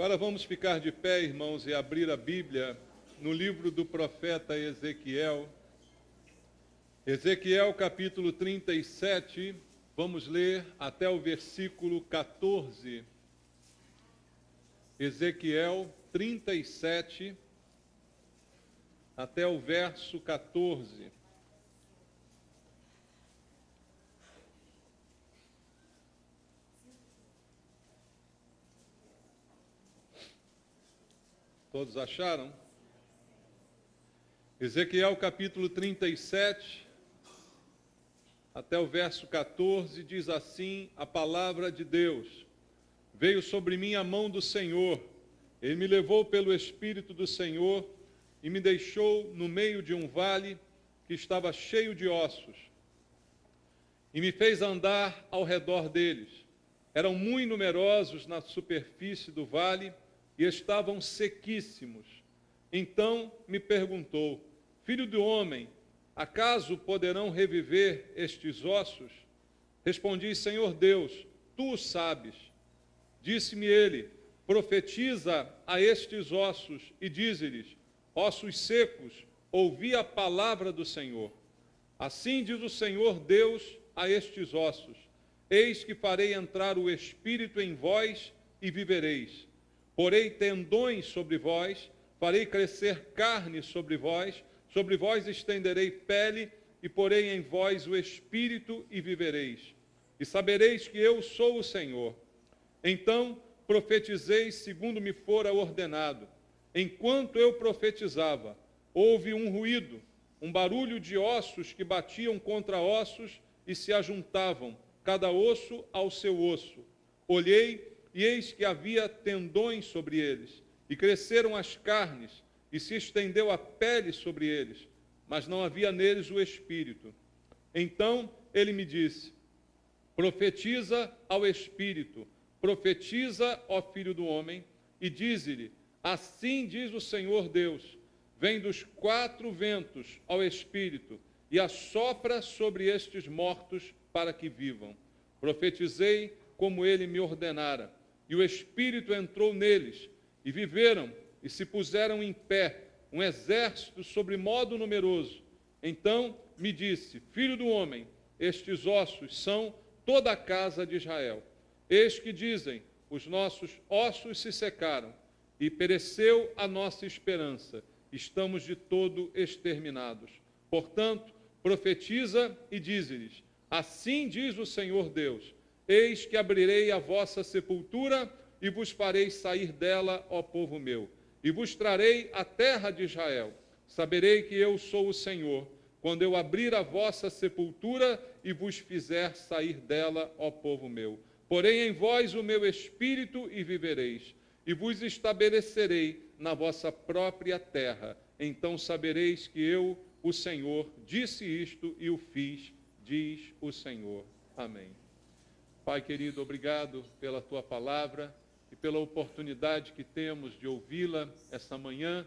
Agora vamos ficar de pé, irmãos, e abrir a Bíblia no livro do profeta Ezequiel. Ezequiel capítulo 37, vamos ler até o versículo 14. Ezequiel 37, até o verso 14. Todos acharam? Ezequiel capítulo 37, até o verso 14, diz assim a palavra de Deus: Veio sobre mim a mão do Senhor, ele me levou pelo Espírito do Senhor e me deixou no meio de um vale que estava cheio de ossos, e me fez andar ao redor deles. Eram muito numerosos na superfície do vale, e estavam sequíssimos. Então me perguntou: Filho do homem, acaso poderão reviver estes ossos? Respondi: Senhor Deus, tu o sabes. Disse-me ele: Profetiza a estes ossos e dize-lhes: Ossos secos, ouvi a palavra do Senhor. Assim diz o Senhor Deus a estes ossos: Eis que farei entrar o Espírito em vós e vivereis. Porei tendões sobre vós, farei crescer carne sobre vós estenderei pele, e porei em vós o Espírito e vivereis. E sabereis que eu sou o Senhor. Então profetizei segundo me fora ordenado. Enquanto eu profetizava, houve um ruído, um barulho de ossos que batiam contra ossos e se ajuntavam, cada osso ao seu osso. Olhei, e eis que havia tendões sobre eles, e cresceram as carnes, e se estendeu a pele sobre eles, mas não havia neles o Espírito. Então ele me disse: Profetiza ao Espírito, profetiza, ó Filho do homem, e dize-lhe: Assim diz o Senhor Deus: Vem dos quatro ventos ao Espírito, e assopra sobre estes mortos para que vivam. Profetizei como ele me ordenara. E o Espírito entrou neles, e viveram, e se puseram em pé, um exército sobre modo numeroso. Então me disse: Filho do homem, estes ossos são toda a casa de Israel. Eis que dizem: os nossos ossos se secaram, e pereceu a nossa esperança. Estamos de todo exterminados. Portanto, profetiza e dize-lhes: Assim diz o Senhor Deus: Eis que abrirei a vossa sepultura e vos farei sair dela, ó povo meu, e vos trarei a terra de Israel. Saberei que eu sou o Senhor, quando eu abrir a vossa sepultura e vos fizer sair dela, ó povo meu. Porém em vós o meu espírito e vivereis, e vos estabelecerei na vossa própria terra. Então sabereis que eu, o Senhor, disse isto e o fiz, diz o Senhor. Amém. Pai querido, obrigado pela tua palavra e pela oportunidade que temos de ouvi-la esta manhã,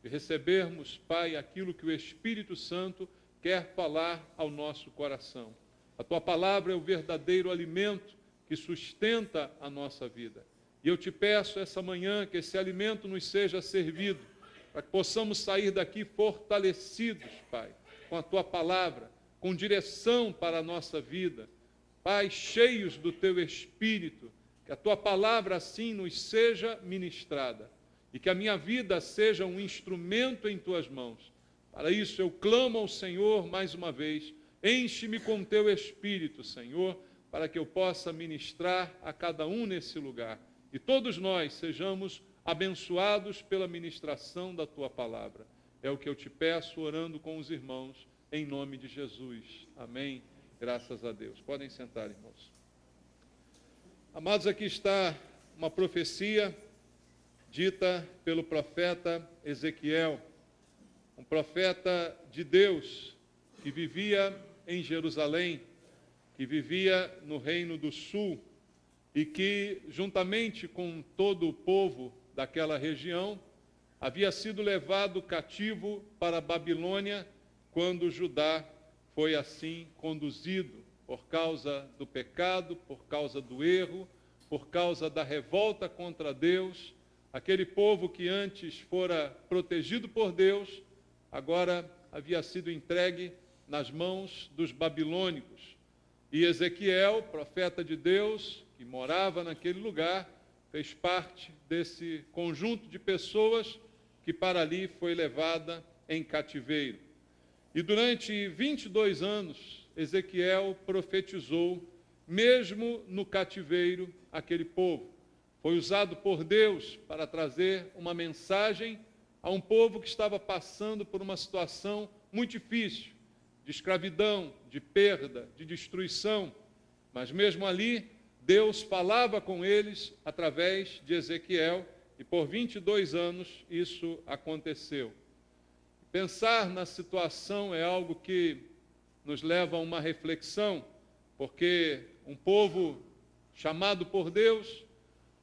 de recebermos, Pai, aquilo que o Espírito Santo quer falar ao nosso coração. A tua palavra é o verdadeiro alimento que sustenta a nossa vida. E eu te peço essa manhã que esse alimento nos seja servido, para que possamos sair daqui fortalecidos, Pai, com a tua palavra, com direção para a nossa vida. Pai, cheios do teu Espírito, que a tua palavra assim nos seja ministrada e que a minha vida seja um instrumento em tuas mãos. Para isso eu clamo ao Senhor mais uma vez: enche-me com teu Espírito, Senhor, para que eu possa ministrar a cada um nesse lugar e todos nós sejamos abençoados pela ministração da tua palavra. É o que eu te peço, orando com os irmãos, em nome de Jesus. Amém. Graças a Deus. Podem sentar, irmãos. Amados, aqui está uma profecia dita pelo profeta Ezequiel, um profeta de Deus que vivia em Jerusalém, que vivia no Reino do Sul e que, juntamente com todo o povo daquela região, havia sido levado cativo para a Babilônia quando Judá foi assim conduzido por causa do pecado, por causa do erro, por causa da revolta contra Deus. Aquele povo que antes fora protegido por Deus, agora havia sido entregue nas mãos dos babilônicos. E Ezequiel, profeta de Deus, que morava naquele lugar, fez parte desse conjunto de pessoas que para ali foi levada em cativeiro. E durante 22 anos, Ezequiel profetizou, mesmo no cativeiro, aquele povo. Foi usado por Deus para trazer uma mensagem a um povo que estava passando por uma situação muito difícil, de escravidão, de perda, de destruição. Mas mesmo ali, Deus falava com eles através de Ezequiel, e por 22 anos isso aconteceu. Pensar na situação é algo que nos leva a uma reflexão, porque um povo chamado por Deus,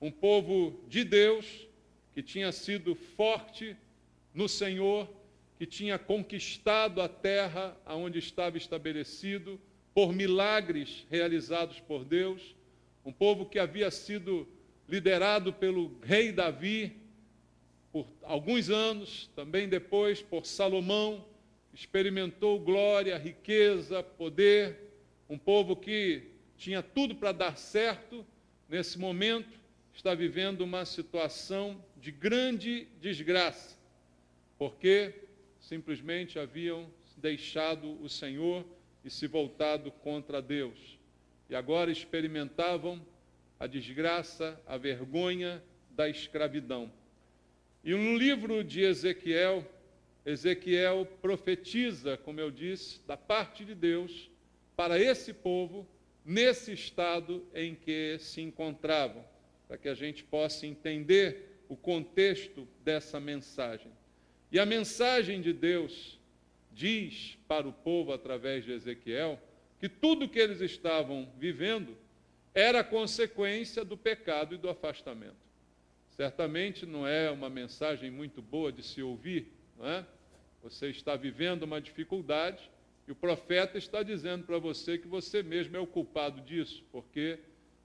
um povo de Deus, que tinha sido forte no Senhor, que tinha conquistado a terra onde estava estabelecido, por milagres realizados por Deus, um povo que havia sido liderado pelo rei Davi por alguns anos, também depois por Salomão, experimentou glória, riqueza, poder, um povo que tinha tudo para dar certo, nesse momento está vivendo uma situação de grande desgraça, porque simplesmente haviam deixado o Senhor e se voltado contra Deus. E agora experimentavam a desgraça, a vergonha da escravidão. E no livro de Ezequiel, Ezequiel profetiza, como eu disse, da parte de Deus para esse povo, nesse estado em que se encontravam, para que a gente possa entender o contexto dessa mensagem. E a mensagem de Deus diz para o povo, através de Ezequiel, que tudo que eles estavam vivendo era consequência do pecado e do afastamento. Certamente não é uma mensagem muito boa de se ouvir, não é? Você está vivendo uma dificuldade e o profeta está dizendo para você que você mesmo é o culpado disso, porque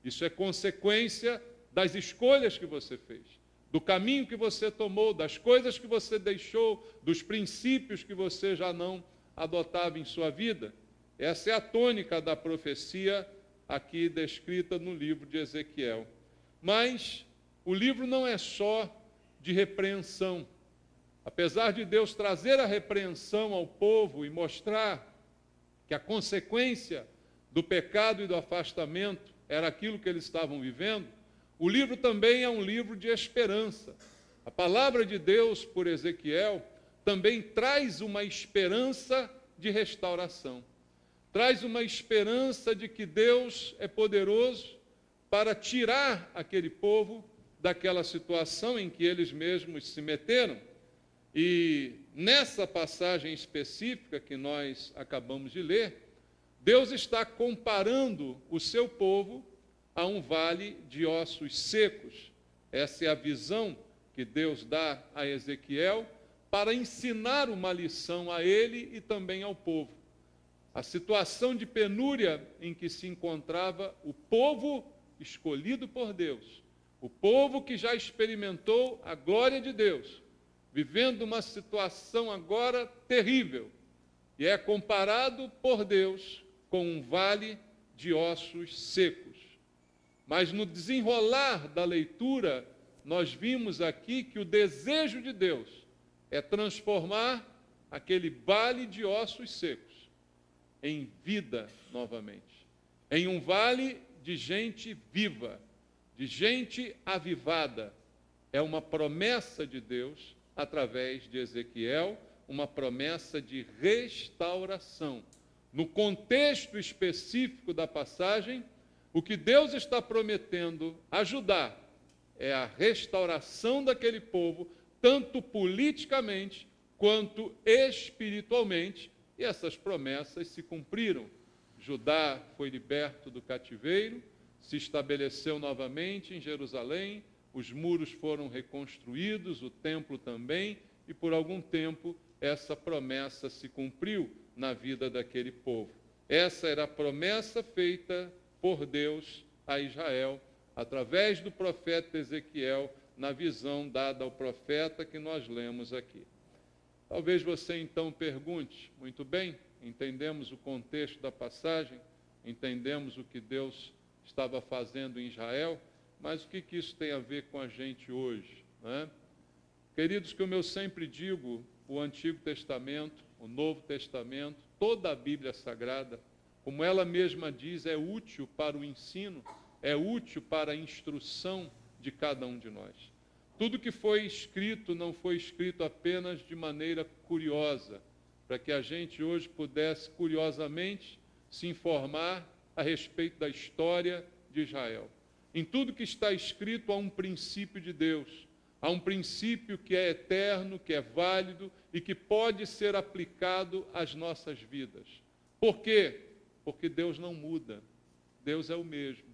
isso é consequência das escolhas que você fez, do caminho que você tomou, das coisas que você deixou, dos princípios que você já não adotava em sua vida. Essa é a tônica da profecia aqui descrita no livro de Ezequiel. Mas o livro não é só de repreensão. Apesar de Deus trazer a repreensão ao povo e mostrar que a consequência do pecado e do afastamento era aquilo que eles estavam vivendo, o livro também é um livro de esperança. A palavra de Deus, por Ezequiel, também traz uma esperança de restauração. Traz uma esperança de que Deus é poderoso para tirar aquele povo daquela situação em que eles mesmos se meteram. E nessa passagem específica que nós acabamos de ler, Deus está comparando o seu povo a um vale de ossos secos. Essa é a visão que Deus dá a Ezequiel para ensinar uma lição a ele e também ao povo. A situação de penúria em que se encontrava o povo escolhido por Deus, o povo que já experimentou a glória de Deus, vivendo uma situação agora terrível, e é comparado por Deus com um vale de ossos secos. Mas no desenrolar da leitura, nós vimos aqui que o desejo de Deus é transformar aquele vale de ossos secos em vida novamente, em um vale de gente viva, de gente avivada. É uma promessa de Deus, através de Ezequiel, uma promessa de restauração. No contexto específico da passagem, o que Deus está prometendo ajudar é a restauração daquele povo, tanto politicamente quanto espiritualmente, e essas promessas se cumpriram. Judá foi liberto do cativeiro, se estabeleceu novamente em Jerusalém, os muros foram reconstruídos, o templo também, e por algum tempo essa promessa se cumpriu na vida daquele povo. Essa era a promessa feita por Deus a Israel, através do profeta Ezequiel, na visão dada ao profeta que nós lemos aqui. Talvez você então pergunte, muito bem, entendemos o contexto da passagem, entendemos o que Deus estava fazendo em Israel, mas o que isso tem a ver com a gente hoje, né? Queridos, como eu sempre digo, o Antigo Testamento, o Novo Testamento, toda a Bíblia Sagrada, como ela mesma diz, é útil para o ensino, é útil para a instrução de cada um de nós. Tudo que foi escrito não foi escrito apenas de maneira curiosa, para que a gente hoje pudesse, curiosamente, se informar a respeito da história de Israel. Em tudo que está escrito há um princípio de Deus, há um princípio que é eterno, que é válido e que pode ser aplicado às nossas vidas. Por quê? Porque Deus não muda, Deus é o mesmo.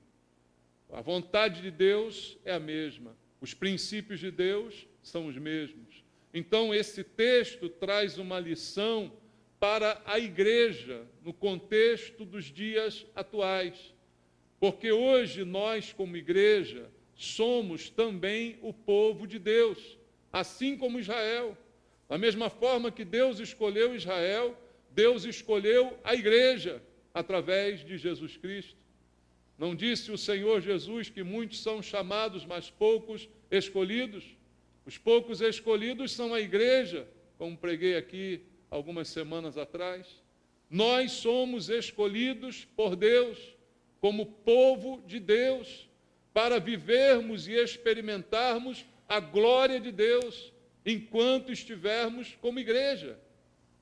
A vontade de Deus é a mesma, os princípios de Deus são os mesmos. Então, esse texto traz uma lição para a igreja, no contexto dos dias atuais. Porque hoje nós, como igreja, somos também o povo de Deus, assim como Israel. Da mesma forma que Deus escolheu Israel, Deus escolheu a igreja através de Jesus Cristo. Não disse o Senhor Jesus que muitos são chamados, mas poucos escolhidos? Os poucos escolhidos são a igreja, como preguei aqui algumas semanas atrás. Nós somos escolhidos por Deus, como povo de Deus, para vivermos e experimentarmos a glória de Deus, enquanto estivermos como igreja.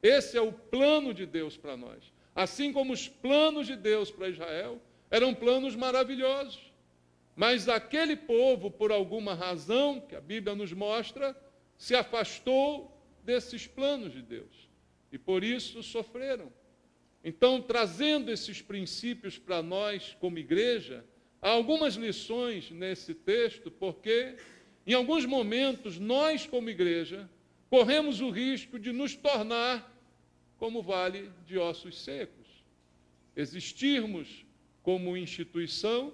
Esse é o plano de Deus para nós. Assim como os planos de Deus para Israel eram planos maravilhosos. Mas aquele povo, por alguma razão, que a Bíblia nos mostra, se afastou desses planos de Deus. E por isso sofreram. Então, trazendo esses princípios para nós como igreja, há algumas lições nesse texto, porque em alguns momentos nós como igreja corremos o risco de nos tornar como vale de ossos secos. Existirmos como instituição,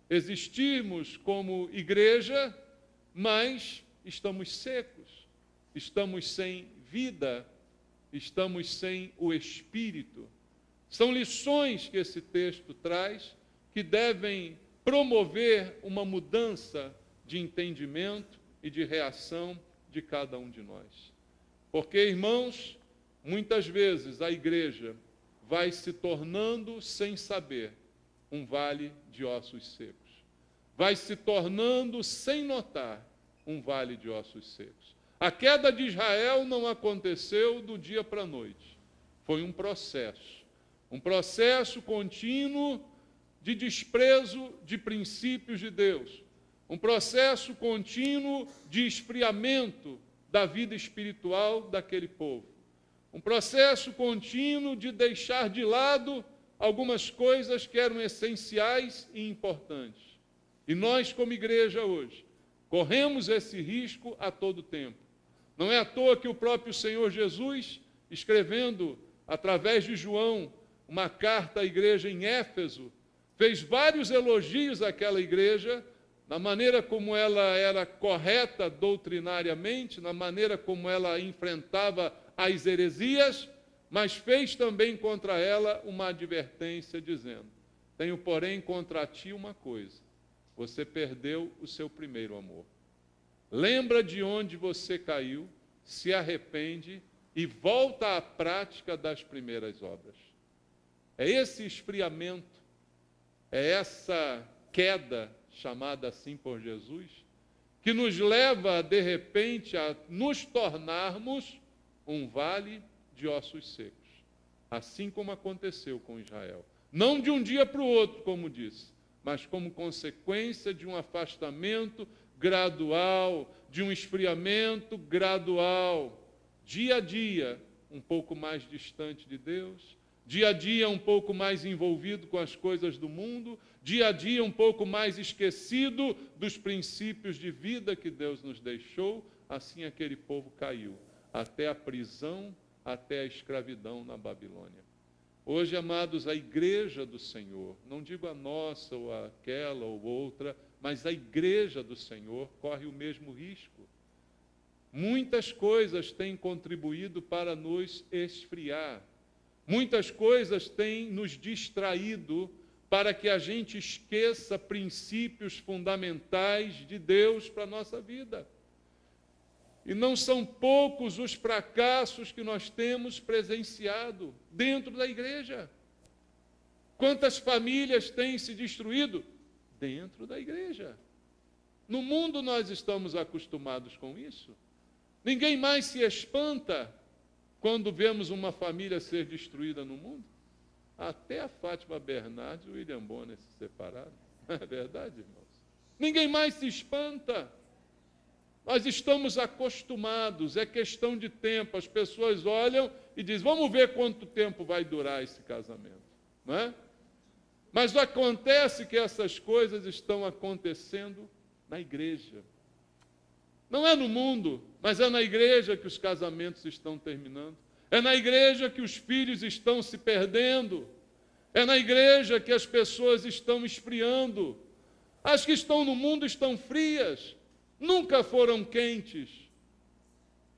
existirmos como igreja, mas estamos secos, estamos sem vida, estamos sem o Espírito. São lições que esse texto traz que devem promover uma mudança de entendimento e de reação de cada um de nós. Porque, irmãos, muitas vezes a igreja vai se tornando, sem saber, um vale de ossos secos. Vai se tornando, sem notar, um vale de ossos secos. A queda de Israel não aconteceu do dia para a noite. Foi um processo contínuo de desprezo de princípios de Deus, um processo contínuo de esfriamento da vida espiritual daquele povo, um processo contínuo de deixar de lado algumas coisas que eram essenciais e importantes. E nós, como igreja hoje, corremos esse risco a todo tempo. Não é à toa que o próprio Senhor Jesus, escrevendo através de João uma carta à igreja em Éfeso, fez vários elogios àquela igreja, na maneira como ela era correta doutrinariamente, na maneira como ela enfrentava as heresias, mas fez também contra ela uma advertência, dizendo: tenho, porém, contra ti uma coisa, você perdeu o seu primeiro amor. Lembra de onde você caiu, se arrepende e volta à prática das primeiras obras. É esse esfriamento, é essa queda, chamada assim por Jesus, que nos leva, de repente, a nos tornarmos um vale de ossos secos, assim como aconteceu com Israel. Não de um dia para o outro, como disse, mas como consequência de um afastamento gradual, de um esfriamento gradual, dia a dia, um pouco mais distante de Deus, dia a dia um pouco mais envolvido com as coisas do mundo, dia a dia um pouco mais esquecido dos princípios de vida que Deus nos deixou. Assim aquele povo caiu, até a prisão, até a escravidão na Babilônia. Hoje, amados, a igreja do Senhor, não digo a nossa ou aquela ou outra, mas a igreja do Senhor corre o mesmo risco. Muitas coisas têm contribuído para nos esfriar. Muitas coisas têm nos distraído para que a gente esqueça princípios fundamentais de Deus para a nossa vida. E não são poucos os fracassos que nós temos presenciado dentro da igreja. Quantas famílias têm se destruído dentro da igreja? No mundo nós estamos acostumados com isso. Ninguém mais se espanta quando vemos uma família ser destruída no mundo. Até a Fátima Bernardes e o William Bonner se separaram. Não é verdade, irmãos? Ninguém mais se espanta. Nós estamos acostumados, é questão de tempo. As pessoas olham e dizem, vamos ver quanto tempo vai durar esse casamento. Não é? Mas acontece que essas coisas estão acontecendo na igreja. Não é no mundo, mas é na igreja que os casamentos estão terminando. É na igreja que os filhos estão se perdendo. É na igreja que as pessoas estão esfriando. As que estão no mundo estão frias. Nunca foram quentes,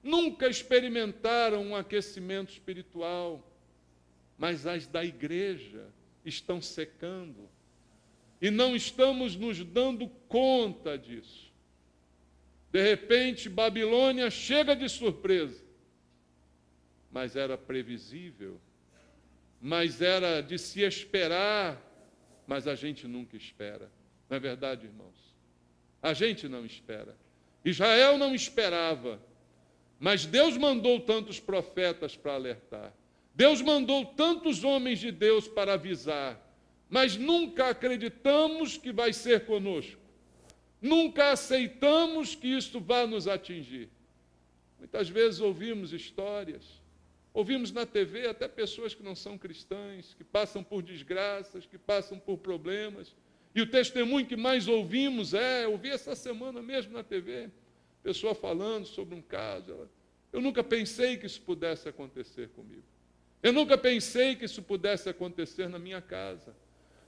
nunca experimentaram um aquecimento espiritual, mas as da igreja estão secando, e não estamos nos dando conta disso. De repente, Babilônia chega de surpresa, mas era previsível, mas era de se esperar, mas a gente nunca espera. Não é verdade, irmãos? A gente não espera. Israel não esperava, mas Deus mandou tantos profetas para alertar. Deus mandou tantos homens de Deus para avisar, mas nunca acreditamos que vai ser conosco. Nunca aceitamos que isso vá nos atingir. Muitas vezes ouvimos histórias, ouvimos na TV até pessoas que não são cristãs, que passam por desgraças, que passam por problemas. E o testemunho que mais ouvimos ouvi essa semana mesmo na TV, pessoa falando sobre um caso. Eu nunca pensei que isso pudesse acontecer comigo. Eu nunca pensei que isso pudesse acontecer na minha casa.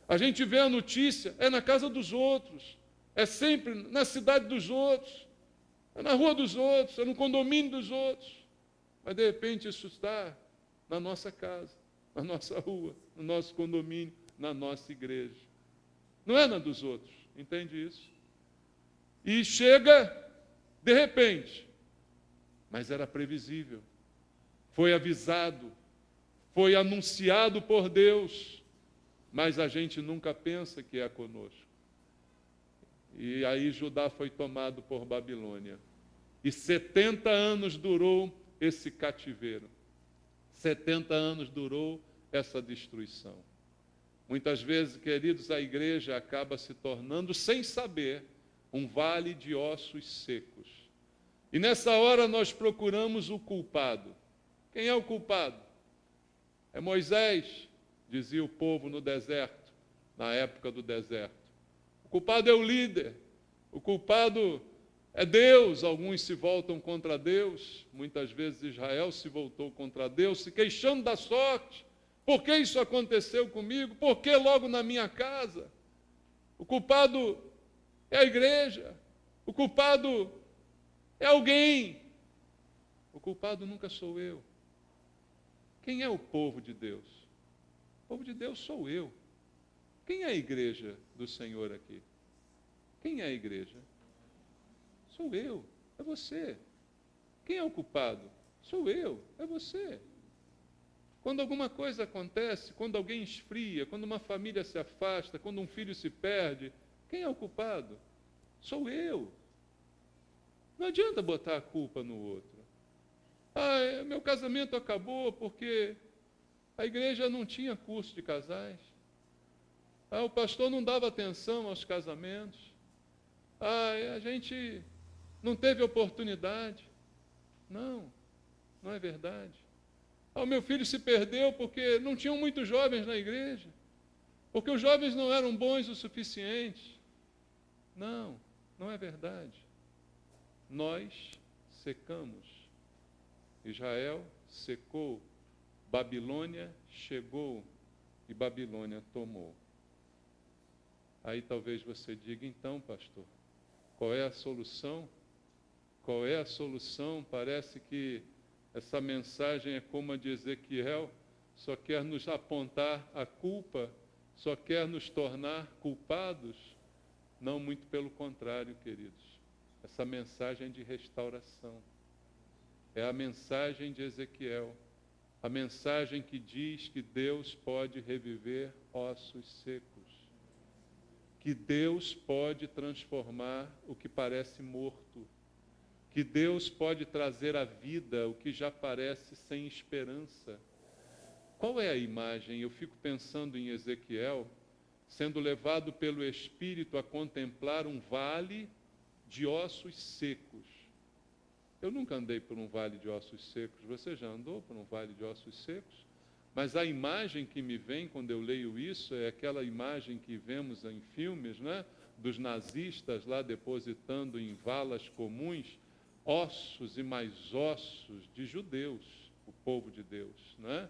A gente vê a notícia, é na casa dos outros, é sempre na cidade dos outros, é na rua dos outros, é no condomínio dos outros. Mas, de repente, isso está na nossa casa, na nossa rua, no nosso condomínio, na nossa igreja. Não é na dos outros, entende isso? E chega de repente, mas era previsível, foi avisado, foi anunciado por Deus, mas a gente nunca pensa que é conosco. E aí Judá foi tomado por Babilônia, e 70 anos durou esse cativeiro, 70 anos durou essa destruição. Muitas vezes, queridos, a igreja acaba se tornando, sem saber, um vale de ossos secos. E nessa hora nós procuramos o culpado. Quem é o culpado? É Moisés, dizia o povo no deserto, na época do deserto. O culpado é o líder. O culpado é Deus. Alguns se voltam contra Deus. Muitas vezes Israel se voltou contra Deus, se queixando da sorte. Por que isso aconteceu comigo? Por que logo na minha casa? O culpado é a igreja. O culpado é alguém. O culpado nunca sou eu. Quem é o povo de Deus? O povo de Deus sou eu. Quem é a igreja do Senhor aqui? Quem é a igreja? Sou eu, é você. Quem é o culpado? Sou eu, é você. Quando alguma coisa acontece, quando alguém esfria, quando uma família se afasta, quando um filho se perde, quem é o culpado? Sou eu. Não adianta botar a culpa no outro. Meu casamento acabou porque a igreja não tinha curso de casais. O pastor não dava atenção aos casamentos. A gente não teve oportunidade. Não, não é verdade. O meu filho se perdeu porque não tinham muitos jovens na igreja, porque os jovens não eram bons o suficiente. Não, não é verdade. Nós secamos. Israel secou, Babilônia chegou e Babilônia tomou. Aí talvez você diga, então, pastor, qual é a solução? Qual é a solução? Parece que essa mensagem é como a de Ezequiel, só quer nos apontar a culpa, só quer nos tornar culpados. Não, muito pelo contrário, queridos. Essa mensagem é de restauração. É a mensagem de Ezequiel. A mensagem que diz que Deus pode reviver ossos secos. Que Deus pode transformar o que parece morto. Que Deus pode trazer à vida o que já parece sem esperança. Qual é a imagem? Eu fico pensando em Ezequiel, sendo levado pelo Espírito a contemplar um vale de ossos secos. Eu nunca andei por um vale de ossos secos. Você já andou por um vale de ossos secos? Mas a imagem que me vem quando eu leio isso é aquela imagem que vemos em filmes, né? Dos nazistas lá depositando em valas comuns ossos e mais ossos de judeus, o povo de Deus, né?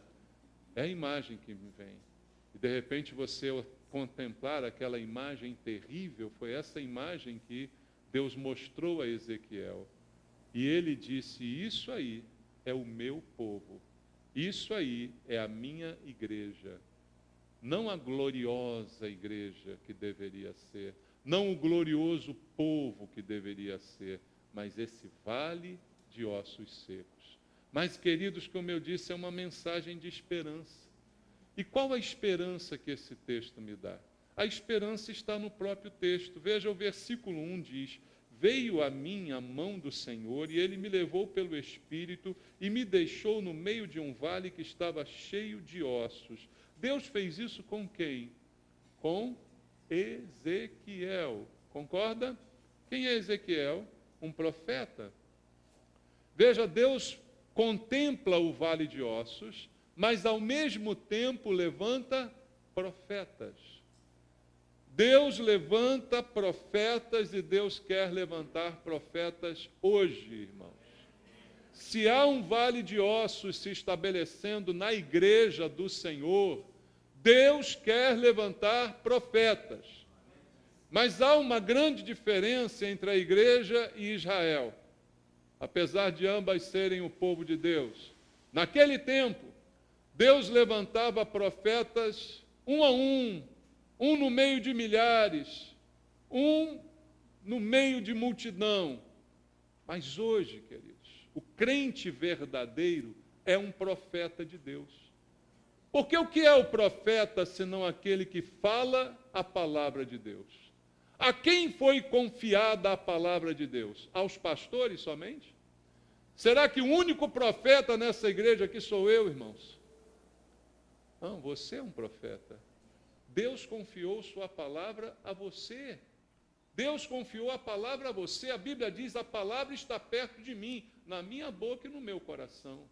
É a imagem que me vem. E de repente você contemplar aquela imagem terrível, foi essa imagem que Deus mostrou a Ezequiel. E ele disse, isso aí é o meu povo. Isso aí é a minha igreja. Não a gloriosa igreja que deveria ser, não o glorioso povo que deveria ser, mas esse vale de ossos secos. Mas, queridos, como eu disse, é uma mensagem de esperança. E qual a esperança que esse texto me dá? A esperança está no próprio texto. Veja, o versículo 1 diz, veio a mim a mão do Senhor, e ele me levou pelo Espírito e me deixou no meio de um vale que estava cheio de ossos. Deus fez isso com quem? Com Ezequiel. Concorda? Quem é Ezequiel? Um profeta. Veja, Deus contempla o vale de ossos, mas ao mesmo tempo levanta profetas. Deus levanta profetas e Deus quer levantar profetas hoje, irmãos. Se há um vale de ossos se estabelecendo na igreja do Senhor, Deus quer levantar profetas. Mas há uma grande diferença entre a igreja e Israel, apesar de ambas serem o povo de Deus. Naquele tempo, Deus levantava profetas um a um no meio de milhares, um no meio de multidão. Mas hoje, queridos, o crente verdadeiro é um profeta de Deus. Porque o que é o profeta, senão aquele que fala a palavra de Deus? A quem foi confiada a palavra de Deus? Aos pastores somente? Será que o único profeta nessa igreja aqui sou eu, irmãos? Não, você é um profeta. Deus confiou sua palavra a você. Deus confiou a palavra a você. A Bíblia diz, a palavra está perto de mim, na minha boca e no meu coração.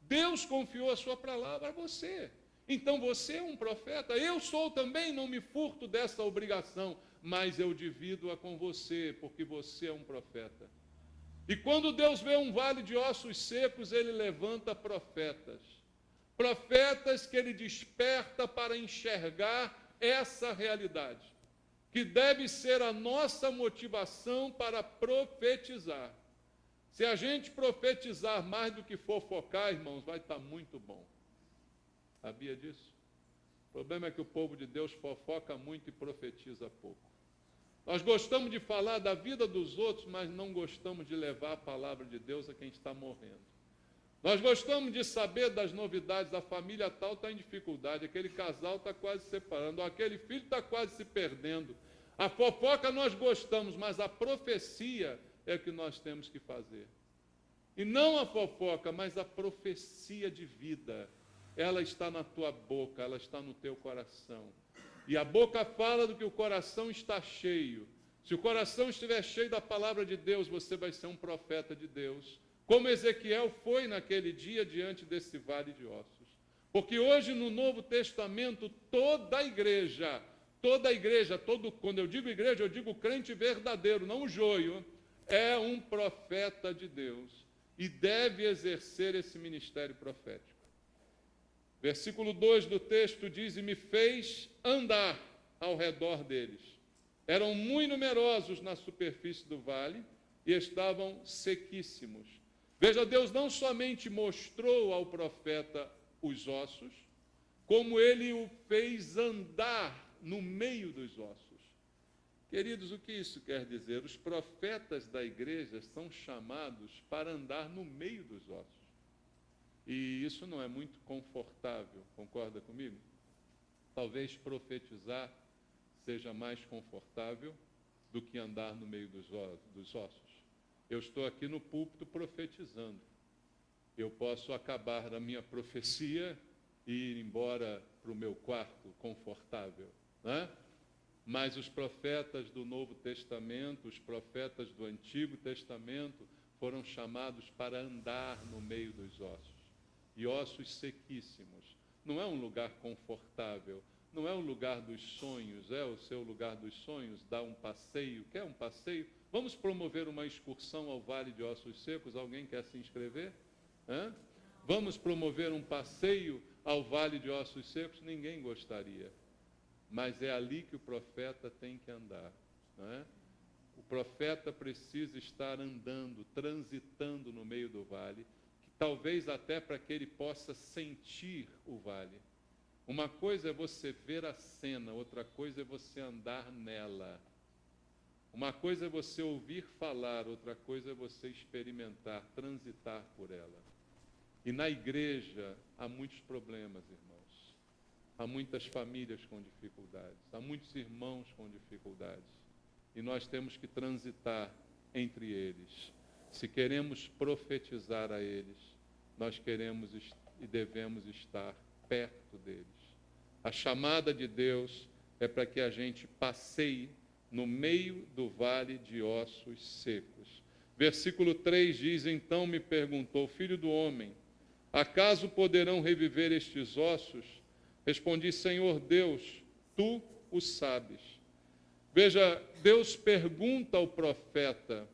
Deus confiou a sua palavra a você. Então você é um profeta. Eu sou também, não me furto dessa obrigação, mas eu divido-a com você, porque você é um profeta. E quando Deus vê um vale de ossos secos, ele levanta profetas. Profetas que ele desperta para enxergar essa realidade, que deve ser a nossa motivação para profetizar. Se a gente profetizar mais do que fofocar, irmãos, vai estar muito bom. Sabia disso? O problema é que o povo de Deus fofoca muito e profetiza pouco. Nós gostamos de falar da vida dos outros, mas não gostamos de levar a palavra de Deus a quem está morrendo. Nós gostamos de saber das novidades, a família tal está em dificuldade, aquele casal está quase se separando, aquele filho está quase se perdendo. A fofoca nós gostamos, mas a profecia é que nós temos que fazer. E não a fofoca, mas a profecia de vida. Ela está na tua boca, ela está no teu coração. E a boca fala do que o coração está cheio. Se o coração estiver cheio da palavra de Deus, você vai ser um profeta de Deus. Como Ezequiel foi naquele dia diante desse vale de ossos. Porque hoje no Novo Testamento, toda a igreja, quando eu digo igreja, eu digo crente verdadeiro, não o joio, é um profeta de Deus e deve exercer esse ministério profético. Versículo 2 do texto diz: e me fez andar ao redor deles. Eram muito numerosos na superfície do vale e estavam sequíssimos. Veja, Deus não somente mostrou ao profeta os ossos, como ele o fez andar no meio dos ossos. Queridos, o que isso quer dizer? Os profetas da igreja são chamados para andar no meio dos ossos. E isso não é muito confortável, concorda comigo? Talvez profetizar seja mais confortável do que andar no meio dos ossos. Eu estou aqui no púlpito profetizando. Eu posso acabar a minha profecia e ir embora para o meu quarto confortável, né? Mas os profetas do Novo Testamento, os profetas do Antigo Testamento, foram chamados para andar no meio dos ossos. E ossos sequíssimos. Não é um lugar confortável, não é o lugar dos sonhos, é o seu lugar dos sonhos, dar um passeio. Quer um passeio? Vamos promover uma excursão ao Vale de Ossos Secos? Alguém quer se inscrever? Hã? Vamos promover um passeio ao Vale de Ossos Secos? Ninguém gostaria. Mas é ali que o profeta tem que andar. Não é? O profeta precisa estar andando, transitando no meio do vale, talvez até para que ele possa sentir o vale. Uma coisa é você ver a cena, outra coisa é você andar nela. Uma coisa é você ouvir falar, outra coisa é você experimentar, transitar por ela. E na igreja há muitos problemas, irmãos. Há muitas famílias com dificuldades, há muitos irmãos com dificuldades. E nós temos que transitar entre eles. Se queremos profetizar a eles, nós queremos e devemos estar perto deles. A chamada de Deus é para que a gente passeie no meio do vale de ossos secos. Versículo 3 diz: então me perguntou, filho do homem, acaso poderão reviver estes ossos? Respondi, Senhor Deus, tu o sabes. Veja, Deus pergunta ao profeta: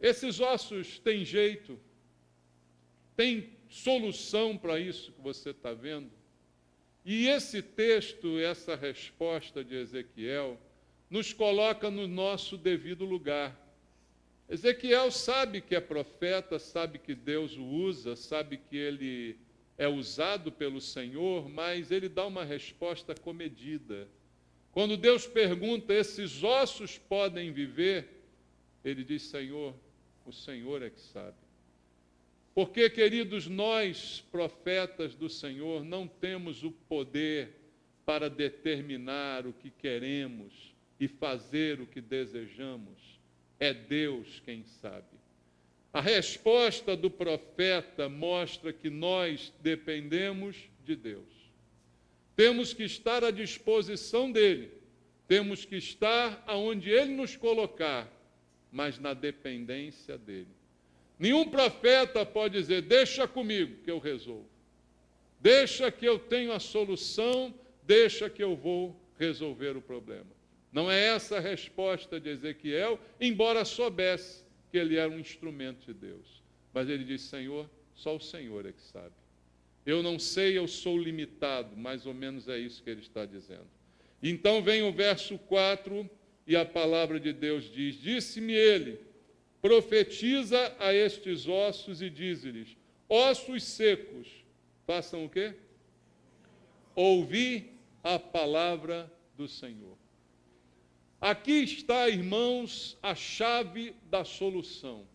esses ossos têm jeito? Tem solução para isso que você está vendo? E esse texto, essa resposta de Ezequiel, nos coloca no nosso devido lugar. Ezequiel sabe que é profeta, sabe que Deus o usa, sabe que ele é usado pelo Senhor, mas ele dá uma resposta comedida. Quando Deus pergunta, esses ossos podem viver? Ele diz, Senhor, o Senhor é que sabe. Porque, queridos, nós, profetas do Senhor, não temos o poder para determinar o que queremos e fazer o que desejamos. É Deus quem sabe. A resposta do profeta mostra que nós dependemos de Deus. Temos que estar à disposição dele. Temos que estar aonde ele nos colocar, mas na dependência dele. Nenhum profeta pode dizer, deixa comigo que eu resolvo. Deixa que eu tenho a solução, deixa que eu vou resolver o problema. Não é essa a resposta de Ezequiel, embora soubesse que ele era um instrumento de Deus. Mas ele diz, Senhor, só o Senhor é que sabe. Eu não sei, eu sou limitado, mais ou menos é isso que ele está dizendo. Então vem o verso 4 e a palavra de Deus diz, disse-me ele, profetiza a estes ossos e dize-lhes, ossos secos, façam o quê? Ouvi a palavra do Senhor. Aqui está, irmãos, a chave da solução.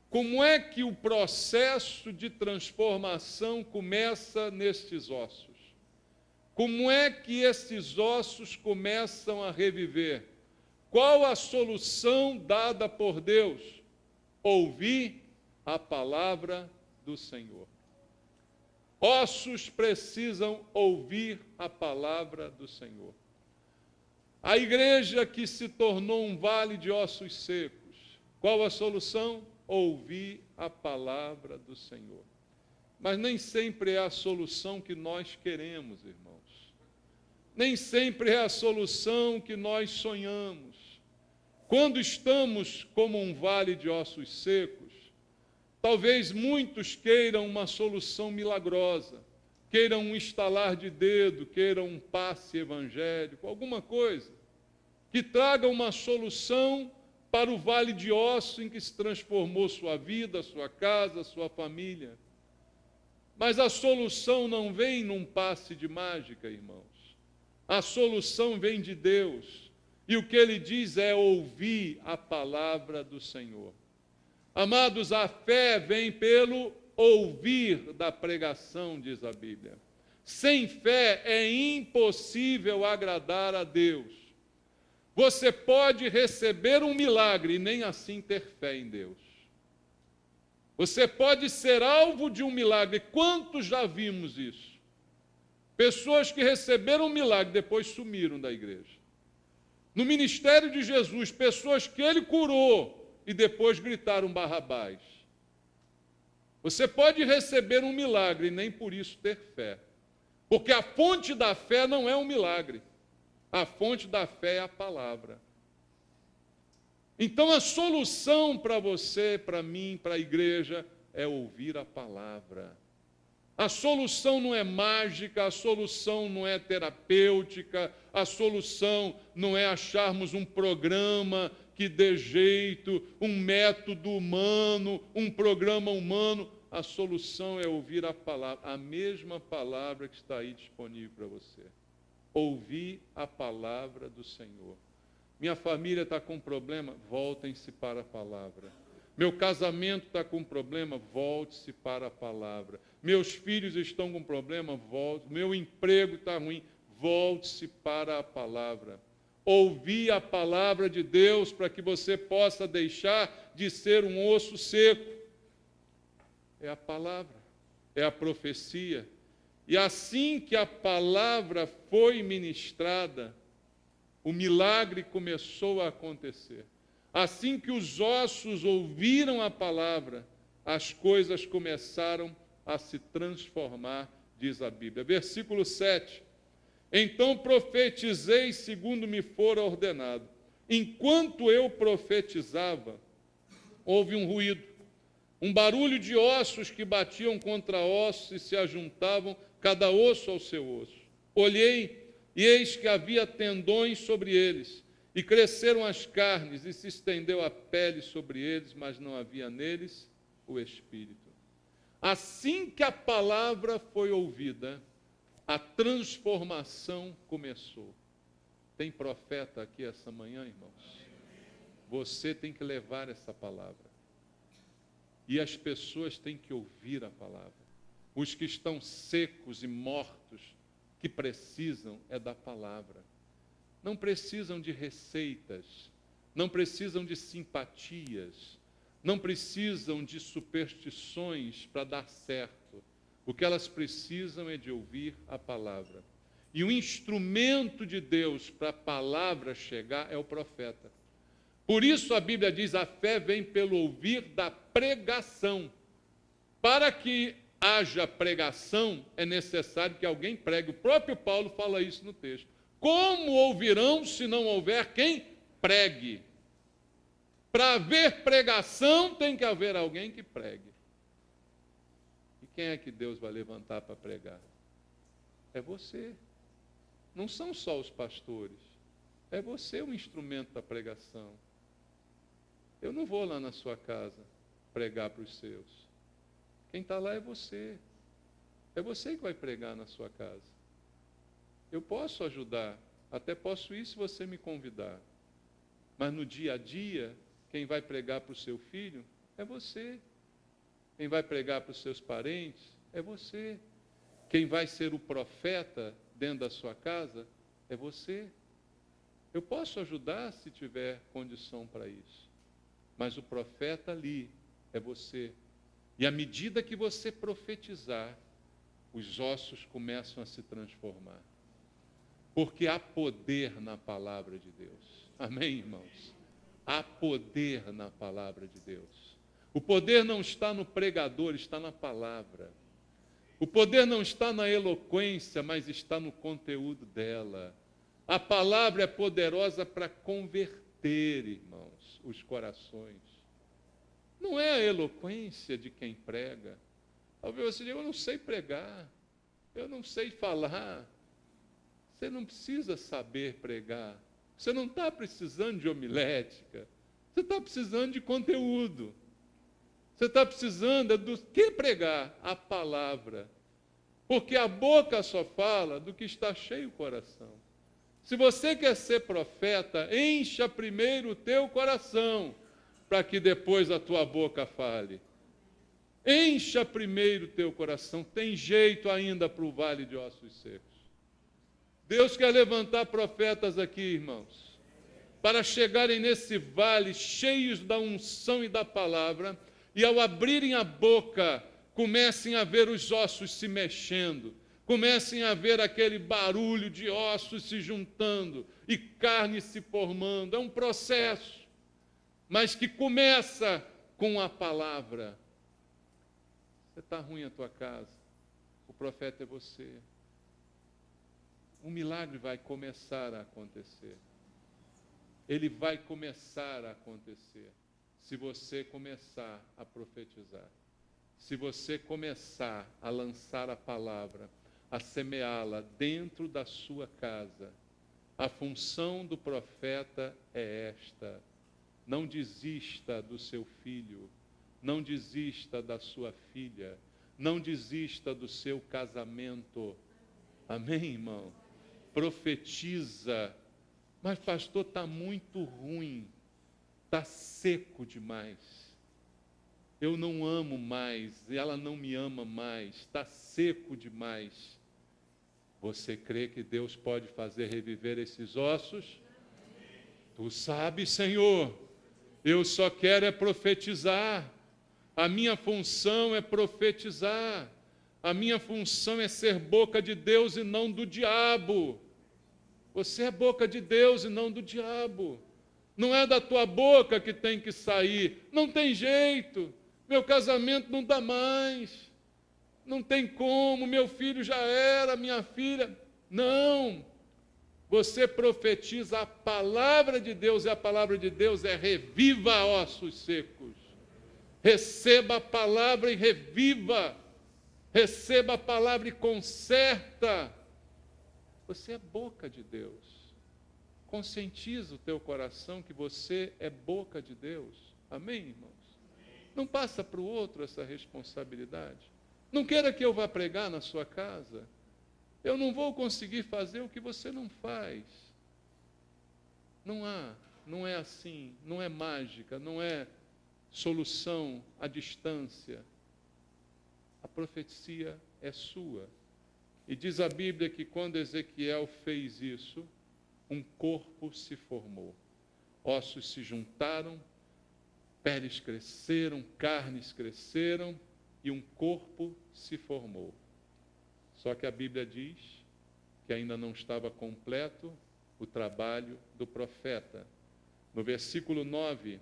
Como é que o processo de transformação começa nestes ossos? Como é que esses ossos começam a reviver? Qual a solução dada por Deus? Ouvir a palavra do Senhor. Ossos precisam ouvir a palavra do Senhor. A igreja que se tornou um vale de ossos secos, qual a solução? Ouvir a palavra do Senhor. Mas nem sempre é a solução que nós queremos, irmãos. Nem sempre é a solução que nós sonhamos. Quando estamos como um vale de ossos secos, talvez muitos queiram uma solução milagrosa. queira um estalar de dedo, queira um passe evangélico, alguma coisa que traga uma solução para o vale de ossos em que se transformou sua vida, sua casa, sua família. Mas a solução não vem num passe de mágica, irmãos. A solução vem de Deus. E o que ele diz é ouvir a palavra do Senhor. Amados, a fé vem pelo ouvir da pregação, diz a Bíblia. Sem fé é impossível agradar a Deus. Você pode receber um milagre e nem assim ter fé em Deus. Você pode ser alvo de um milagre. Quantos já vimos isso? Pessoas que receberam um milagre, depois sumiram da igreja. No ministério de Jesus, pessoas que ele curou e depois gritaram Barrabás. Você pode receber um milagre e nem por isso ter fé. Porque a fonte da fé não é um milagre. A fonte da fé é a palavra. Então a solução para você, para mim, para a igreja, é ouvir a palavra. A solução não é mágica, a solução não é terapêutica, a solução não é acharmos um programa que dê jeito, um método humano, um programa humano. A solução é ouvir a palavra, a mesma palavra que está aí disponível para você. Ouvir a palavra do Senhor. Minha família está com problema, voltem-se para a palavra. Meu casamento está com problema, volte-se para a palavra. Meus filhos estão com problema, volte. Meu emprego está ruim, volte-se para a palavra. Ouvir a palavra de Deus para que você possa deixar de ser um osso seco. É a palavra, é a profecia. E assim que a palavra foi ministrada, o milagre começou a acontecer. Assim que os ossos ouviram a palavra, as coisas começaram a se transformar, diz a Bíblia. Versículo 7. Então profetizei segundo me fora ordenado. Enquanto eu profetizava, houve um ruído, um barulho de ossos que batiam contra ossos e se ajuntavam, cada osso ao seu osso. Olhei, e eis que havia tendões sobre eles, e cresceram as carnes, e se estendeu a pele sobre eles, mas não havia neles o espírito. Assim que a palavra foi ouvida, a transformação começou. Tem profeta aqui essa manhã, irmãos? Você tem que levar essa palavra. E as pessoas têm que ouvir a palavra. Os que estão secos e mortos, que precisam é da palavra. Não precisam de receitas, não precisam de simpatias, não precisam de superstições para dar certo. O que elas precisam é de ouvir a palavra. E o instrumento de Deus para a palavra chegar é o profeta. Por isso a Bíblia diz, a fé vem pelo ouvir da pregação. Para que haja pregação, é necessário que alguém pregue. O próprio Paulo fala isso no texto. Como ouvirão se não houver quem pregue? Para haver pregação, tem que haver alguém que pregue. E quem é que Deus vai levantar para pregar? É você. Não são só os pastores. É você o instrumento da pregação. Eu não vou lá na sua casa pregar para os seus. Quem está lá é você. É você que vai pregar na sua casa. Eu posso ajudar, até posso ir se você me convidar. Mas no dia a dia, quem vai pregar para o seu filho é você. Quem vai pregar para os seus parentes é você. Quem vai ser o profeta dentro da sua casa é você. Eu posso ajudar se tiver condição para isso. Mas o profeta ali é você. E à medida que você profetizar, os ossos começam a se transformar. Porque há poder na palavra de Deus. Amém, irmãos? Há poder na palavra de Deus. O poder não está no pregador, está na palavra. O poder não está na eloquência, mas está no conteúdo dela. A palavra é poderosa para converter, irmãos, os corações. Não é a eloquência de quem prega. Talvez você diga, eu não sei pregar. eu não sei falar. Você não precisa saber pregar. Você não está precisando de homilética. Você está precisando de conteúdo. Você está precisando do que pregar? A palavra. Porque a boca só fala do que está cheio o coração. Se você quer ser profeta, encha primeiro o teu coração, para que depois a tua boca fale. Encha primeiro o teu coração. Tem jeito ainda para o vale de ossos secos. Deus quer levantar profetas aqui, irmãos, para chegarem nesse vale cheios da unção e da palavra, e ao abrirem a boca, comecem a ver os ossos se mexendo, comecem a ver aquele barulho de ossos se juntando e carne se formando. É um processo, mas que começa com a palavra. Você está ruim a tua casa, o profeta é você. Um milagre vai começar a acontecer. Ele vai começar a acontecer se você começar a profetizar. Se você começar a lançar a palavra, a semeá-la dentro da sua casa. A função do profeta é esta: não desista do seu filho, não desista da sua filha, não desista do seu casamento. Amém, irmão? Profetiza. Mas pastor, está muito ruim, está seco demais. Eu não amo mais, ela não me ama mais, está seco demais. Você crê que Deus pode fazer reviver esses ossos? Tu sabes, Senhor, eu só quero é profetizar. A minha função é profetizar. A minha função é ser boca de Deus e não do diabo. Você é boca de Deus e não do diabo. Não é da tua boca que tem que sair. Não tem jeito. Meu casamento não dá mais. Não tem como. Meu filho já era, minha filha. Não. Você profetiza a palavra de Deus, e a palavra de Deus é reviva ossos secos. Receba a palavra e reviva. Receba a palavra e conserta. Você é boca de Deus. Conscientiza o teu coração que você é boca de Deus. Amém, irmãos? Não passa para o outro essa responsabilidade. Não queira que eu vá pregar na sua casa. Eu não vou conseguir fazer o que você não faz. Não é assim, não é mágica, não é solução à distância. A profecia é sua. E diz a Bíblia que quando Ezequiel fez isso, um corpo se formou. Ossos se juntaram, peles cresceram, carnes cresceram e um corpo se formou. Só que a Bíblia diz que ainda não estava completo o trabalho do profeta. No versículo 9,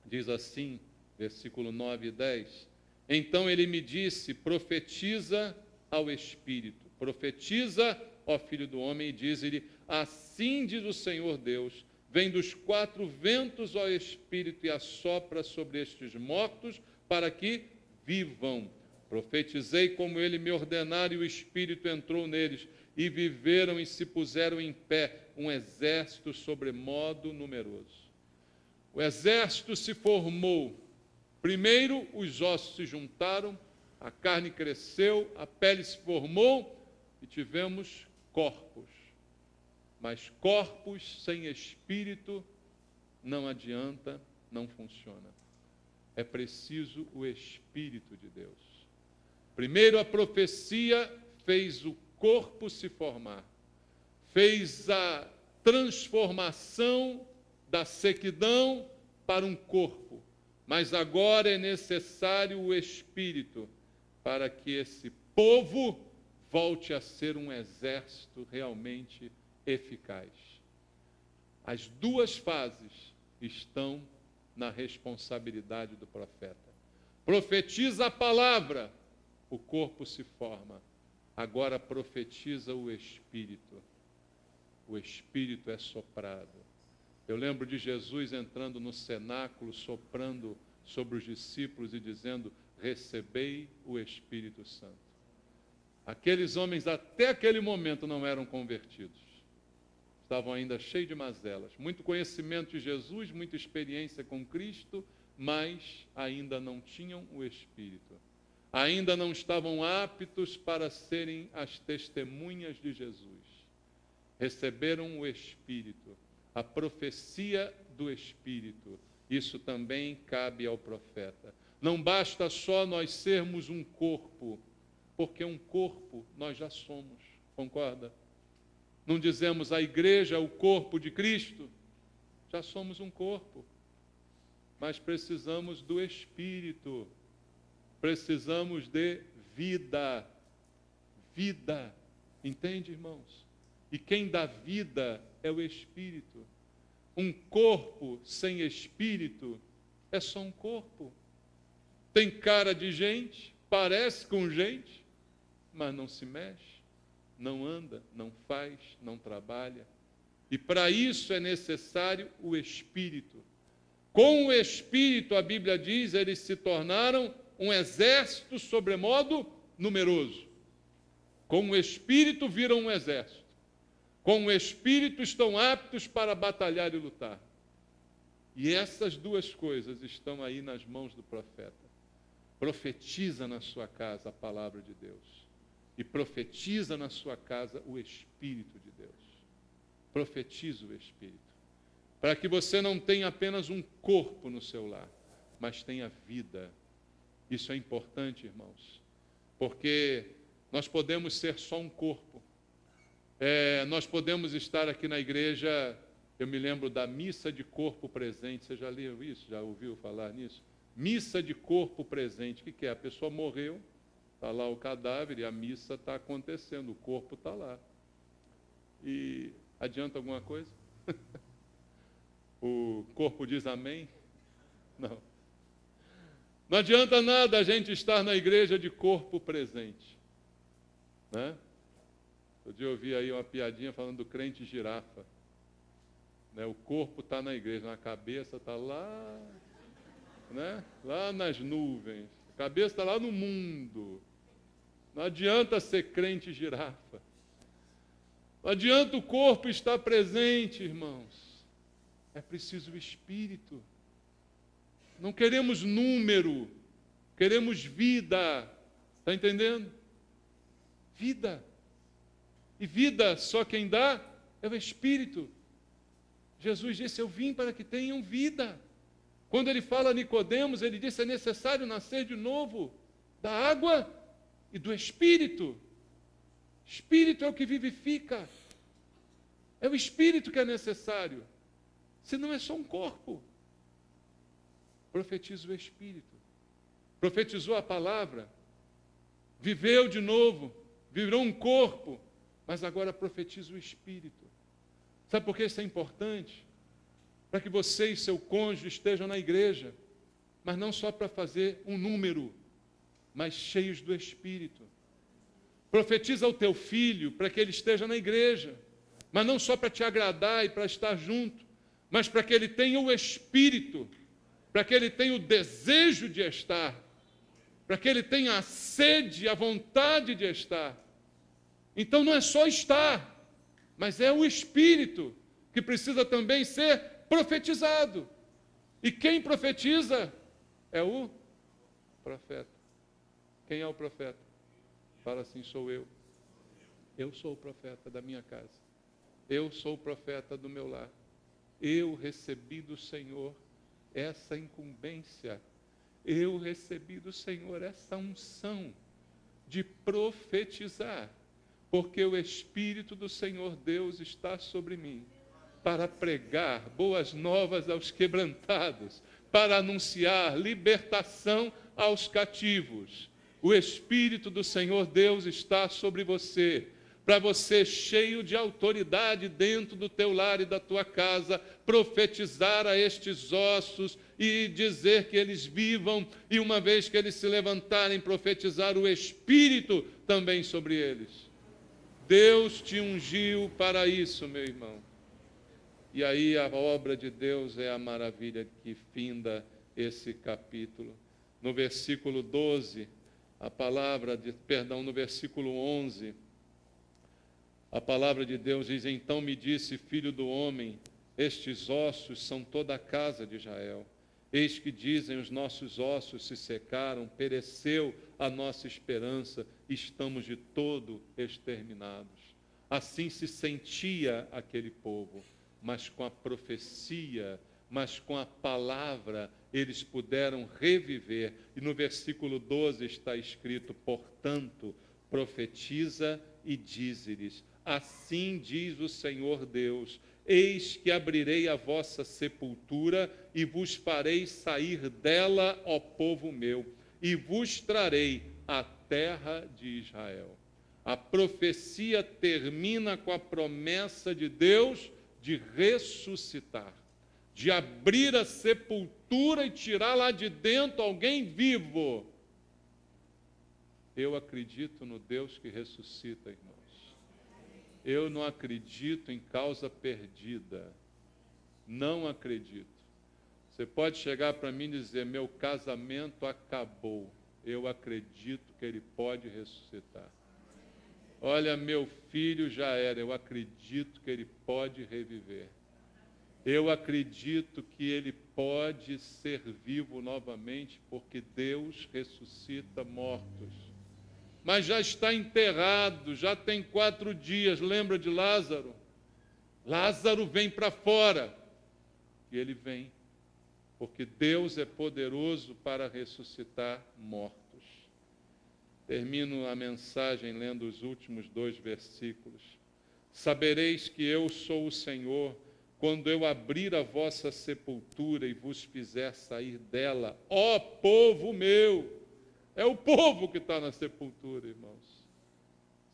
diz assim, versículo 9 e 10, então ele me disse, profetiza ao Espírito, profetiza ao Filho do Homem, e diz-lhe, assim diz o Senhor Deus, vem dos quatro ventos, ó Espírito, e assopra sobre estes mortos, para que vivam. Profetizei como ele me ordenara, e o Espírito entrou neles, e viveram e se puseram em pé, um exército sobremodo numeroso. O exército se formou. Primeiro, os ossos se juntaram, a carne cresceu, a pele se formou, e tivemos corpos. Mas corpos sem espírito não adianta, não funciona. É preciso o Espírito de Deus. Primeiro a profecia fez o corpo se formar, fez a transformação da sequidão para um corpo, mas agora é necessário o Espírito para que esse povo volte a ser um exército realmente eficaz. As duas fases estão na responsabilidade do profeta. Profetiza a palavra, o corpo se forma. Agora profetiza o Espírito. O Espírito é soprado. Eu lembro de Jesus entrando no cenáculo, soprando sobre os discípulos e dizendo, recebei o Espírito Santo. Aqueles homens até aquele momento não eram convertidos. Estavam ainda cheios de mazelas. Muito conhecimento de Jesus, muita experiência com Cristo, mas ainda não tinham o Espírito. Ainda não estavam aptos para serem as testemunhas de Jesus. Receberam o Espírito, a profecia do Espírito. Isso também cabe ao profeta. Não basta só nós sermos um corpo, porque um corpo nós já somos, concorda? Não dizemos a igreja é o corpo de Cristo? Já somos um corpo, mas precisamos do Espírito. Precisamos de vida. Vida. Entende, irmãos? E quem dá vida é o Espírito. Um corpo sem Espírito é só um corpo. Tem cara de gente, parece com gente, mas não se mexe, não anda, não faz, não trabalha. E para isso é necessário o Espírito. Com o Espírito, a Bíblia diz, eles se tornaram um exército sobremodo numeroso. Com o Espírito viram um exército. Com o Espírito estão aptos para batalhar e lutar. E essas duas coisas estão aí nas mãos do profeta. Profetiza na sua casa a palavra de Deus. E profetiza na sua casa o Espírito de Deus. Profetiza o Espírito. Para que você não tenha apenas um corpo no seu lar, mas tenha vida. Isso é importante, irmãos, porque nós podemos ser só um corpo. Nós podemos estar aqui na igreja, eu me lembro da missa de corpo presente. Você já leu isso? Já ouviu falar nisso? Missa de corpo presente. O que é? A pessoa morreu, está lá o cadáver e a missa está acontecendo, o corpo está lá. E adianta alguma coisa? O corpo diz amém? Não. Não adianta nada a gente estar na igreja de corpo presente. Né? Outro dia eu ouvi aí uma piadinha falando do crente girafa. Né? O corpo está na igreja, a cabeça está lá, né? Lá nas nuvens. A cabeça está lá no mundo. Não adianta ser crente girafa. Não adianta o corpo estar presente, irmãos. É preciso o Espírito. Não queremos número, queremos vida. Está entendendo? Vida. E vida só quem dá é o Espírito. Jesus disse, eu vim para que tenham vida. Quando ele fala a Nicodemos, ele disse, é necessário nascer de novo da água e do Espírito. Espírito é o que vivifica. É o Espírito que é necessário. Senão é só um corpo. Profetiza o Espírito. Profetizou a palavra. Viveu de novo. Virou um corpo. Mas agora profetiza o Espírito. Sabe por que isso é importante? Para que você e seu cônjuge estejam na igreja. Mas não só para fazer um número, mas cheios do Espírito. Profetiza ao teu filho para que ele esteja na igreja. Mas não só para te agradar e para estar junto, mas para que ele tenha o Espírito, para que ele tenha o desejo de estar, para que ele tenha a sede, a vontade de estar. Então não é só estar, mas é o Espírito que precisa também ser profetizado. E quem profetiza é o profeta. Quem é o profeta? Fala assim, sou eu. Eu sou o profeta da minha casa. Eu sou o profeta do meu lar. Eu recebi do Senhor essa incumbência. Eu recebi do Senhor essa unção de profetizar. Porque o Espírito do Senhor Deus está sobre mim para pregar boas novas aos quebrantados, para anunciar libertação aos cativos. O Espírito do Senhor Deus está sobre você, para você, cheio de autoridade dentro do teu lar e da tua casa, profetizar a estes ossos e dizer que eles vivam, e uma vez que eles se levantarem, profetizar o Espírito também sobre eles. Deus te ungiu para isso, meu irmão. E aí a obra de Deus é a maravilha que finda esse capítulo. No versículo 12, no versículo 11, a palavra de Deus diz: então me disse, filho do homem, estes ossos são toda a casa de Israel. Eis que dizem, os nossos ossos se secaram, pereceu a nossa esperança, estamos de todo exterminados. Assim se sentia aquele povo, mas com a profecia, mas com a palavra, eles puderam reviver. E no versículo 12 está escrito: portanto, profetiza e dize-lhes: assim diz o Senhor Deus, eis que abrirei a vossa sepultura e vos farei sair dela, ó povo meu, e vos trarei a terra de Israel. A profecia termina com a promessa de Deus de ressuscitar, de abrir a sepultura e tirar lá de dentro alguém vivo. Eu acredito no Deus que ressuscita, irmãos. Eu não acredito em causa perdida. Não acredito. Você pode chegar para mim e dizer: meu casamento acabou. Eu acredito que ele pode ressuscitar. Olha, meu filho já era. Eu acredito que ele pode reviver. Eu acredito que ele pode ser vivo novamente, porque Deus ressuscita mortos. Mas já está enterrado, já tem 4 dias. Lembra de Lázaro? Lázaro vem para fora. E ele vem, porque Deus é poderoso para ressuscitar mortos. Termino a mensagem lendo os últimos 2 versículos. Sabereis que eu sou o Senhor, quando eu abrir a vossa sepultura e vos fizer sair dela, ó povo meu. É o povo que está na sepultura, irmãos.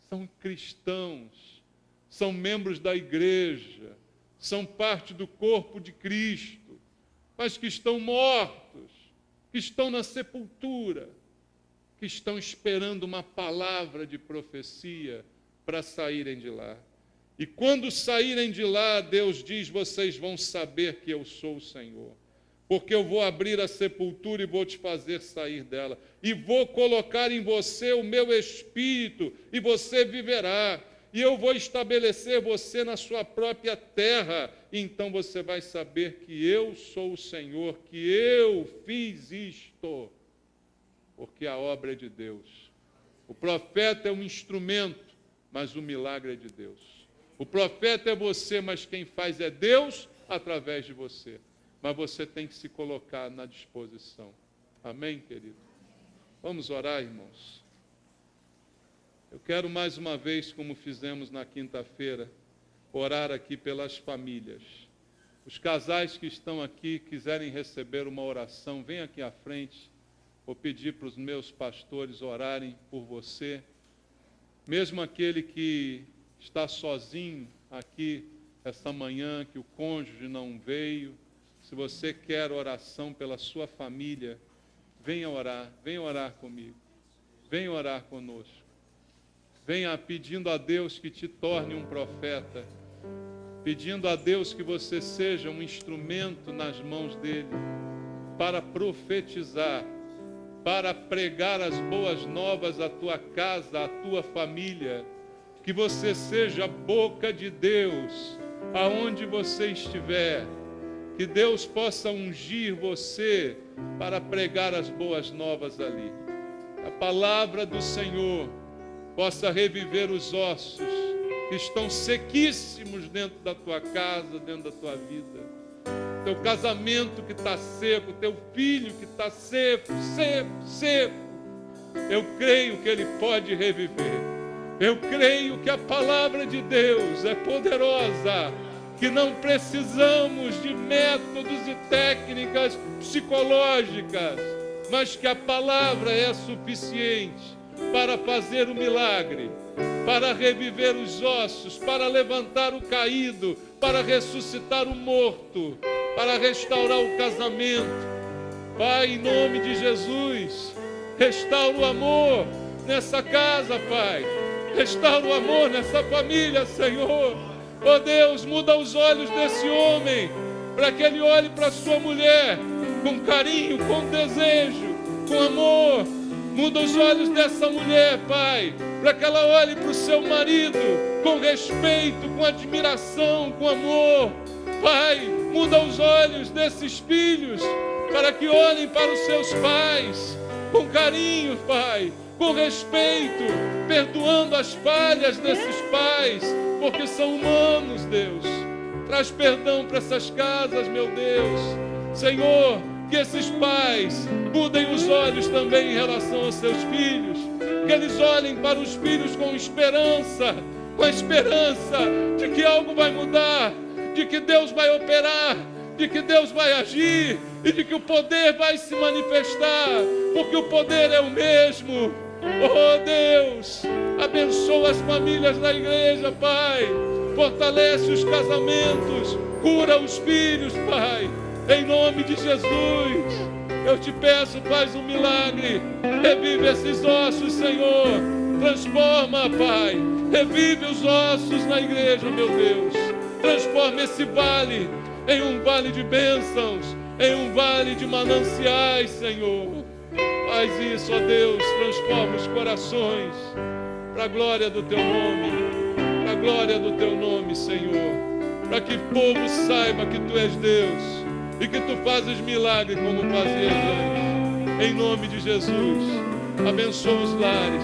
São cristãos, são membros da igreja, são parte do corpo de Cristo, mas que estão mortos, que estão na sepultura, que estão esperando uma palavra de profecia para saírem de lá. E quando saírem de lá, Deus diz: vocês vão saber que eu sou o Senhor. Porque eu vou abrir a sepultura e vou te fazer sair dela. E vou colocar em você o meu espírito, e você viverá. E eu vou estabelecer você na sua própria terra. E então você vai saber que eu sou o Senhor, que eu fiz isto. Porque a obra é de Deus. O profeta é um instrumento, mas o milagre é de Deus. O profeta é você, mas quem faz é Deus através de você. Mas você tem que se colocar na disposição. Amém, querido? Vamos orar, irmãos. Eu quero mais uma vez, como fizemos na quinta-feira, orar aqui pelas famílias. Os casais que estão aqui, quiserem receber uma oração, vem aqui à frente. Vou pedir para os meus pastores orarem por você. Mesmo aquele que está sozinho aqui essa manhã, que o cônjuge não veio, se você quer oração pela sua família, venha orar comigo, venha orar conosco. Venha pedindo a Deus que te torne um profeta, pedindo a Deus que você seja um instrumento nas mãos dele, para profetizar, para pregar as boas novas à tua casa, à tua família, que você seja a boca de Deus, aonde você estiver. Que Deus possa ungir você para pregar as boas novas ali. A palavra do Senhor possa reviver os ossos que estão sequíssimos dentro da tua casa, dentro da tua vida. Teu casamento que está seco, teu filho que está seco. Eu creio que ele pode reviver. Eu creio que a palavra de Deus é poderosa, que não precisamos de métodos e técnicas psicológicas, mas que a palavra é suficiente para fazer o milagre, para reviver os ossos, para levantar o caído, para ressuscitar o morto, para restaurar o casamento. Pai, em nome de Jesus, restaura o amor nessa casa, Pai. Restaura o amor nessa família, Senhor. Oh Deus, muda os olhos desse homem, para que ele olhe para sua mulher com carinho, com desejo, com amor, Muda os olhos dessa mulher, Pai, para que ela olhe para o seu marido com respeito, com admiração, com amor. Pai, muda os olhos desses filhos para que olhem para os seus pais com carinho, Pai, com respeito, perdoando as falhas desses pais, porque são humanos, Deus. Traz perdão para essas casas, meu Deus. Senhor, que esses pais mudem os olhos também em relação aos seus filhos, que eles olhem para os filhos com esperança, com a esperança de que algo vai mudar, de que Deus vai operar, de que Deus vai agir e de que o poder vai se manifestar, porque o poder é o mesmo. Oh Deus, abençoa as famílias da igreja, Pai, fortalece os casamentos, cura os filhos, Pai, em nome de Jesus. Eu te peço, faz um milagre, revive esses ossos, Senhor, transforma, Pai, revive os ossos na igreja, meu Deus, transforma esse vale em um vale de bênçãos, em um vale de mananciais, Senhor. Faz isso, ó Deus, transforma os corações para a glória do Teu nome, para a glória do Teu nome, Senhor, para que o povo saiba que Tu és Deus e que Tu fazes milagre como fazias antes. Em nome de Jesus, abençoa os lares,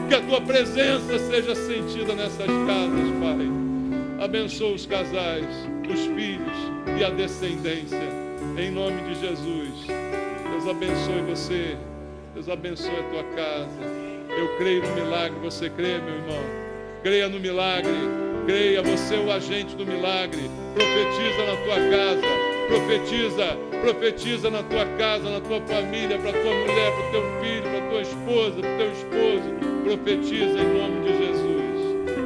que a Tua presença seja sentida nessas casas, Pai. Abençoa os casais, os filhos e a descendência, em nome de Jesus. Deus abençoe você, Deus abençoe a tua casa. Eu creio no milagre, você crê, meu irmão? Creia no milagre, creia, você é o agente do milagre. Profetiza na tua casa, profetiza na tua casa, na tua família, para tua mulher, para o teu filho, para tua esposa, para o teu esposo. Profetiza em nome de Jesus.